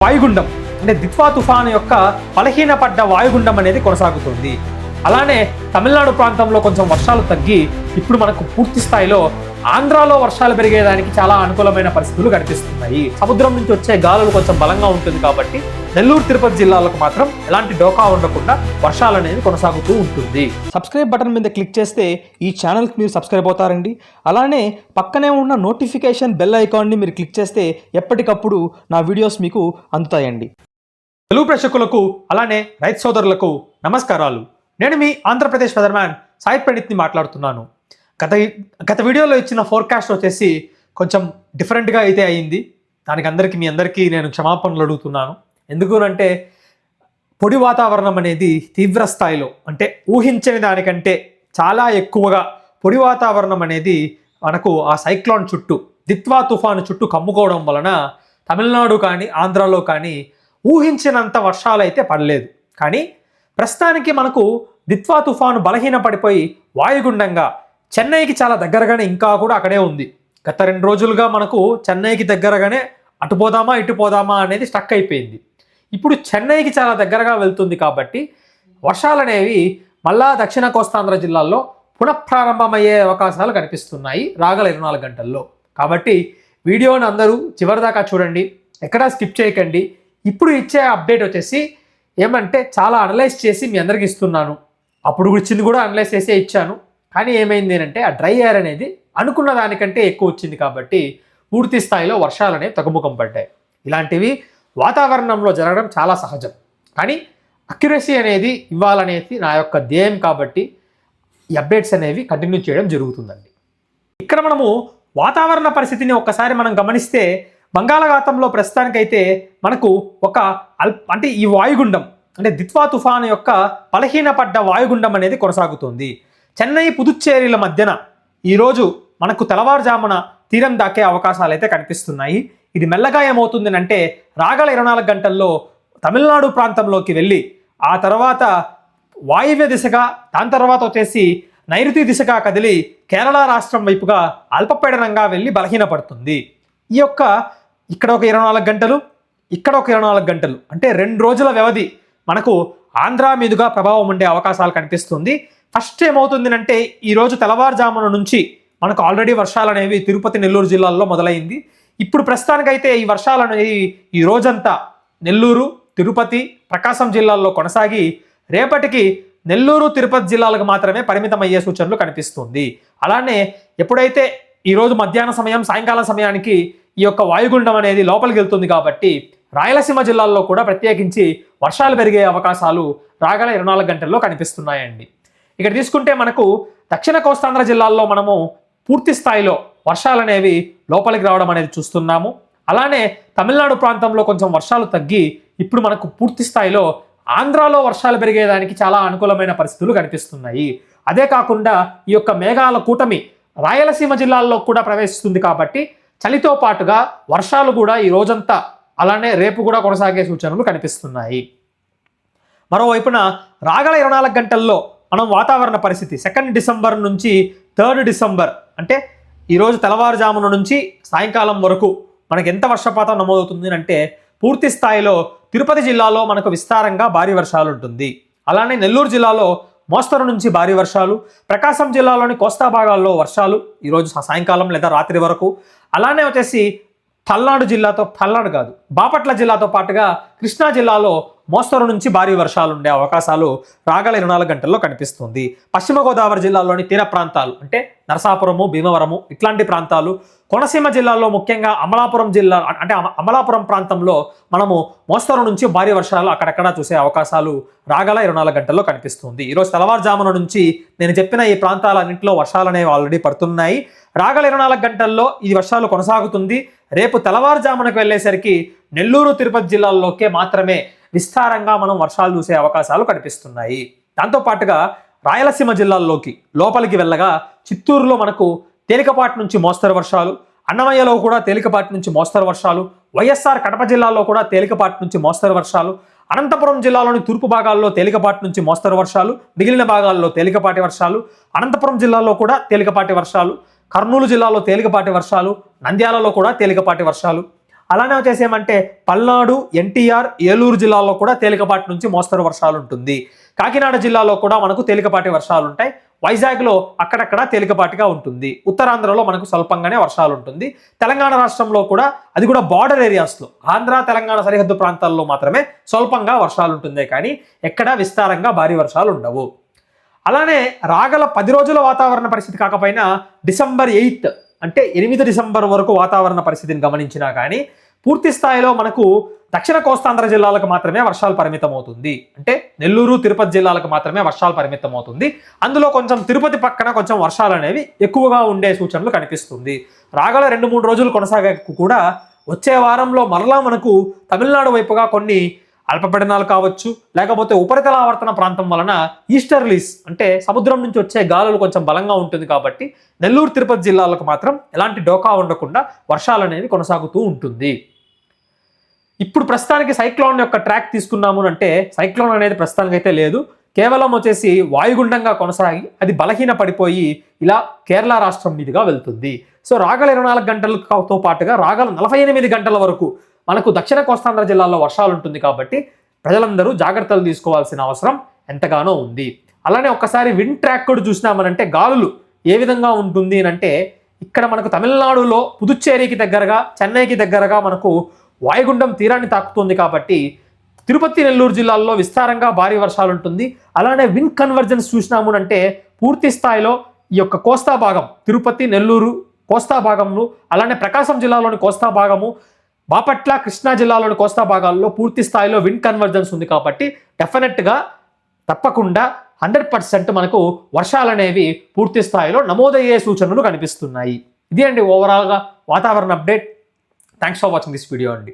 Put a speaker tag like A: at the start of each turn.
A: వాయుగుండం అంటే దిత్వా తుఫాను యొక్క బలహీనపడ్డ వాయుగుండం అనేది కొనసాగుతుంది. అలానే తమిళనాడు ప్రాంతంలో కొంచెం వర్షాలు తగ్గి ఇప్పుడు మనకు పూర్తి స్థాయిలో ఆంధ్రాలో వర్షాలు పెరిగేదానికి చాలా అనుకూలమైన పరిస్థితులు కనిపిస్తున్నాయి. సముద్రం నుంచి వచ్చే గాలులు కొంచెం బలంగా ఉంటుంది కాబట్టి నెల్లూరు తిరుపతి జిల్లాలకు మాత్రం ఎలాంటి డోకా ఉండకుండా వర్షాలు అనేది కొనసాగుతూ ఉంటుంది. సబ్స్క్రైబ్ బటన్ మీద క్లిక్ చేస్తే ఈ ఛానల్కి మీరు సబ్స్క్రైబ్ అవుతారండి. అలానే పక్కనే ఉన్న నోటిఫికేషన్ బెల్ ఐకాన్ని మీరు క్లిక్ చేస్తే ఎప్పటికప్పుడు నా వీడియోస్ మీకు అందుతాయండి. తెలుగు ప్రేక్షకులకు అలానే రైతు సోదరులకు నమస్కారాలు. నేను మీ ఆంధ్రప్రదేశ్ వెదర్మ్యాన్ సాయి పండిత్ని మాట్లాడుతున్నాను. గత వీడియోలో ఇచ్చిన ఫోర్కాస్ట్ వచ్చేసి కొంచెం డిఫరెంట్గా అయితే అయింది. దానికి మీ అందరికీ నేను క్షమాపణలు అడుగుతున్నాను. ఎందుకంటే పొడి వాతావరణం అనేది తీవ్ర స్థాయిలో అంటే ఊహించని దానికంటే చాలా ఎక్కువగా పొడి వాతావరణం అనేది మనకు ఆ సైక్లోన్ చుట్టూ దిత్వా తుఫాను చుట్టూ కమ్ముకోవడం వలన తమిళనాడు కానీ ఆంధ్రాలో కానీ ఊహించినంత వర్షాలు అయితే పడలేదు. కానీ ప్రస్తుతానికి మనకు దిత్వా తుఫాను బలహీన పడిపోయి వాయుగుండంగా చెన్నైకి చాలా దగ్గరగానే ఇంకా కూడా అక్కడే ఉంది. గత 2 రోజులుగా మనకు చెన్నైకి దగ్గరగానే అటు పోదామా ఇటు పోదామా అనేది స్టక్ అయిపోయింది. ఇప్పుడు చెన్నైకి చాలా దగ్గరగా వెళ్తుంది కాబట్టి వర్షాలు అనేవి మళ్ళా దక్షిణ కోస్తాంధ్ర జిల్లాల్లో పునఃప్రారంభమయ్యే అవకాశాలు కనిపిస్తున్నాయి రాగల 24 గంటల్లో. కాబట్టి వీడియోని అందరూ చివరిదాకా చూడండి, ఎక్కడా స్కిప్ చేయకండి. ఇప్పుడు ఇచ్చే అప్డేట్ వచ్చేసి ఏమంటే చాలా అనలైజ్ చేసి మీ అందరికి ఇస్తున్నాను. అప్పుడు ఇచ్చింది కూడా అనలైజ్ చేసే ఇచ్చాను. కానీ ఏమైంది అంటే ఆ డ్రై ఎయిర్ అనేది అనుకున్న దానికంటే ఎక్కువ వచ్చింది కాబట్టి పూర్తి స్థాయిలో వర్షాలు అనేవి తగ్గుముఖం పడ్డాయి. ఇలాంటివి వాతావరణంలో జరగడం చాలా సహజం. కానీ అక్యురసీ అనేది ఇవ్వాలనేది నా యొక్క ధ్యేయం కాబట్టి ఈ అప్డేట్స్ అనేవి కంటిన్యూ చేయడం జరుగుతుందండి. ఇక్కడ మనము వాతావరణ పరిస్థితిని ఒక్కసారి మనం గమనిస్తే బంగాళాఖాతంలో ప్రస్తుతానికైతే మనకు అంటే ఈ వాయుగుండం అంటే దిత్వా తుఫాను యొక్క బలహీనపడ్డ వాయుగుండం అనేది కొనసాగుతుంది. చెన్నై పుదుచ్చేరిల మధ్యన ఈరోజు మనకు తెల్లవారుజామున తీరం దాకే అవకాశాలు అయితే కనిపిస్తున్నాయి. ఇది మెల్లగా ఏమవుతుంది అంటే రాగల 24 గంటల్లో తమిళనాడు ప్రాంతంలోకి వెళ్ళి ఆ తర్వాత వాయువ్య దిశగా దాని తర్వాత వచ్చేసి నైరుతి దిశగా కదిలి కేరళ రాష్ట్రం వైపుగా అల్పపీడనంగా వెళ్ళి బలహీనపడుతుంది. ఇక్కడ ఒక 24 గంటలు ఇక్కడ ఒక 24 గంటలు అంటే 2 రోజుల వ్యవధి మనకు ఆంధ్ర మీదుగా ప్రభావం ఉండే అవకాశాలు కనిపిస్తుంది. ఫస్ట్ ఏమవుతుంది అంటే ఈరోజు తెల్లవారుజామున నుంచి మనకు ఆల్రెడీ వర్షాలు అనేవి తిరుపతి నెల్లూరు జిల్లాల్లో మొదలైంది. ఇప్పుడు ప్రస్తుతానికైతే ఈ వర్షాలు అనేవి ఈ రోజంతా నెల్లూరు తిరుపతి ప్రకాశం జిల్లాల్లో కొనసాగి రేపటికి నెల్లూరు తిరుపతి జిల్లాలకు మాత్రమే పరిమితం అయ్యే సూచనలు కనిపిస్తుంది. అలానే ఎప్పుడైతే ఈరోజు మధ్యాహ్న సమయం సాయంకాలం సమయానికి ఈ యొక్క వాయుగుండం అనేది లోపలికి వెళ్తుంది కాబట్టి రాయలసీమ జిల్లాల్లో కూడా ప్రత్యేకించి వర్షాలు పెరిగే అవకాశాలు రాగల 24 గంటల్లో కనిపిస్తున్నాయండి. ఇక్కడ తీసుకుంటే మనకు దక్షిణ కోస్తాంధ్ర జిల్లాల్లో మనము పూర్తి స్థాయిలో వర్షాలు అనేవి లోపలికి రావడం అనేది చూస్తున్నాము. అలానే తమిళనాడు ప్రాంతంలో కొంచెం వర్షాలు తగ్గి ఇప్పుడు మనకు పూర్తి స్థాయిలో ఆంధ్రాలో వర్షాలు పెరిగేదానికి చాలా అనుకూలమైన పరిస్థితులు కనిపిస్తున్నాయి. అదే కాకుండా ఈ యొక్క మేఘాల కూటమి రాయలసీమ జిల్లాల్లో కూడా ప్రవేశిస్తుంది కాబట్టి చలితో పాటుగా వర్షాలు కూడా ఈ రోజంతా అలానే రేపు కూడా కొనసాగే సూచనలు కనిపిస్తున్నాయి. మరోవైపున రాగల 24 గంటల్లో మనం వాతావరణ పరిస్థితి 2 డిసెంబర్ నుంచి 3 డిసెంబర్ అంటే ఈరోజు తెల్లవారుజామున నుంచి సాయంకాలం వరకు మనకు ఎంత వర్షపాతం నమోదవుతుంది అంటే పూర్తి స్థాయిలో తిరుపతి జిల్లాలో మనకు విస్తారంగా భారీ వర్షాలు ఉంటుంది. అలానే నెల్లూరు జిల్లాలో మోస్తరు నుంచి భారీ వర్షాలు, ప్రకాశం జిల్లాలోని కోస్తా భాగాల్లో వర్షాలు ఈరోజు సాయంకాలం లేదా రాత్రి వరకు. అలానే వచ్చేసి బాపట్ల జిల్లాతో పాటుగా కృష్ణా జిల్లాలో మోస్తరు నుంచి భారీ వర్షాలు ఉండే అవకాశాలు రాగల 24 గంటల్లో కనిపిస్తుంది. పశ్చిమ గోదావరి జిల్లాలోని తీర ప్రాంతాలు అంటే నరసాపురము భీమవరము ఇట్లాంటి ప్రాంతాలు, కోనసీమ జిల్లాలో ముఖ్యంగా అమలాపురం ప్రాంతంలో మనము మోస్తరు నుంచి భారీ వర్షాలు అక్కడక్కడ చూసే అవకాశాలు రాగల 24 గంటల్లో కనిపిస్తుంది. ఈరోజు తెల్లవారుజామున నుంచి నేను చెప్పిన ఈ ప్రాంతాలన్నింటిలో వర్షాలు అనేవి ఆల్రెడీ పడుతున్నాయి. రాగల 24 గంటల్లో ఈ వర్షాలు కొనసాగుతుంది. రేపు తెల్లవారుజామునకు వెళ్ళేసరికి నెల్లూరు తిరుపతి జిల్లాల్లోకే మాత్రమే విస్తారంగా మనం వర్షాలు చూసే అవకాశాలు కనిపిస్తున్నాయి. దాంతోపాటుగా రాయలసీమ జిల్లాల్లోకి లోపలికి వెళ్ళగా చిత్తూరులో మనకు తేలికపాటి నుంచి మోస్తరు వర్షాలు, అన్నమయ్యలో కూడా తేలికపాటి నుంచి మోస్తరు వర్షాలు, వైఎస్ఆర్ కడప జిల్లాలో కూడా తేలికపాటి నుంచి మోస్తరు వర్షాలు, అనంతపురం జిల్లాలోని తూర్పు భాగాల్లో తేలికపాటి నుంచి మోస్తరు వర్షాలు, మిగిలిన భాగాల్లో తేలికపాటి వర్షాలు, అనంతపురం జిల్లాలో కూడా తేలికపాటి వర్షాలు, కర్నూలు జిల్లాలో తేలికపాటి వర్షాలు, నంద్యాలలో కూడా తేలికపాటి వర్షాలు, అలానే వచ్చేసి ఏమంటే పల్నాడు, ఎన్టీఆర్, ఏలూరు జిల్లాల్లో కూడా తేలికపాటి నుంచి మోస్తరు వర్షాలు ఉంటుంది. కాకినాడ జిల్లాలో కూడా మనకు తేలికపాటి వర్షాలు ఉంటాయి. వైజాగ్లో అక్కడక్కడ తేలికపాటిగా ఉంటుంది. ఉత్తరాంధ్రలో మనకు స్వల్పంగానే వర్షాలు ఉంటుంది. తెలంగాణ రాష్ట్రంలో కూడా అది కూడా బార్డర్ ఏరియాస్లో, ఆంధ్ర తెలంగాణ సరిహద్దు ప్రాంతాల్లో మాత్రమే స్వల్పంగా వర్షాలు ఉంటుందే కానీ ఎక్కడా విస్తారంగా భారీ వర్షాలు ఉండవు. అలానే రాగల 10 రోజుల వాతావరణ పరిస్థితి కాకపోయినా డిసెంబర్ 8 అంటే 8 డిసెంబర్ వరకు వాతావరణ పరిస్థితిని గమనించినా కానీ పూర్తి స్థాయిలో మనకు దక్షిణ కోస్తాంధ్ర జిల్లాలకు మాత్రమే వర్షాలు పరిమితం అవుతుంది. అంటే నెల్లూరు, తిరుపతి జిల్లాలకు మాత్రమే వర్షాలు పరిమితం అవుతుంది. అందులో కొంచెం తిరుపతి పక్కన కొంచెం వర్షాలు అనేవి ఎక్కువగా ఉండే సూచనలు కనిపిస్తుంది. రాగల 2-3 రోజులు కొనసాగే కూడా వచ్చే వారంలో మరలా మనకు తమిళనాడు వైపుగా కొన్ని అల్పపీడనాలు కావచ్చు, లేకపోతే ఉపరితల ఆవర్తన ప్రాంతం వలన ఈస్టర్లీస్ అంటే సముద్రం నుంచి వచ్చే గాలులు కొంచెం బలంగా ఉంటుంది కాబట్టి నెల్లూరు, తిరుపతి జిల్లాలకు మాత్రం ఎలాంటి డోకా ఉండకుండా వర్షాలు అనేవి కొనసాగుతూ ఉంటుంది. ఇప్పుడు ప్రస్తుతానికి సైక్లోన్ యొక్క ట్రాక్ తీసుకున్నాము అంటే సైక్లోన్ అనేది ప్రస్తుతానికి అయితే లేదు. కేవలం వచ్చేసి వాయుగుండంగా కొనసాగి అది బలహీన పడిపోయి ఇలా కేరళ రాష్ట్రం మీదుగా వెళ్తుంది. సో రాగల 24 గంటలతో పాటుగా రాగల 48 గంటల వరకు మనకు దక్షిణ కోస్తాంధ్ర జిల్లాలో వర్షాలు ఉంటుంది కాబట్టి ప్రజలందరూ జాగ్రత్తలు తీసుకోవాల్సిన అవసరం ఎంతగానో ఉంది. అలానే ఒక్కసారి విండ్ ట్రాక్ కూడా చూసినామనంటే గాలులు ఏ విధంగా ఉంటుంది అంటే ఇక్కడ మనకు తమిళనాడులో పుదుచ్చేరికి దగ్గరగా, చెన్నైకి దగ్గరగా మనకు వాయుగుండం తీరాన్ని తాకుతుంది కాబట్టి తిరుపతి, నెల్లూరు జిల్లాల్లో విస్తారంగా భారీ వర్షాలు ఉంటుంది. అలానే విండ్ కన్వర్జెన్స్ చూసినాము అంటే పూర్తి స్థాయిలో ఈ యొక్క కోస్తా భాగం, తిరుపతి, నెల్లూరు కోస్తా భాగంలో, అలానే ప్రకాశం జిల్లాలోని కోస్తా భాగము, బాపట్ల, కృష్ణా జిల్లాలోని కోస్తా భాగాల్లో పూర్తి స్థాయిలో విండ్ కన్వర్జెన్స్ ఉంది కాబట్టి డెఫినెట్గా తప్పకుండా 100% మనకు వర్షాలు అనేవి పూర్తి స్థాయిలో నమోదయ్యే సూచనలు కనిపిస్తున్నాయి. ఇది అండి ఓవరాల్గా వాతావరణ update. Thanks for watching this video అండి.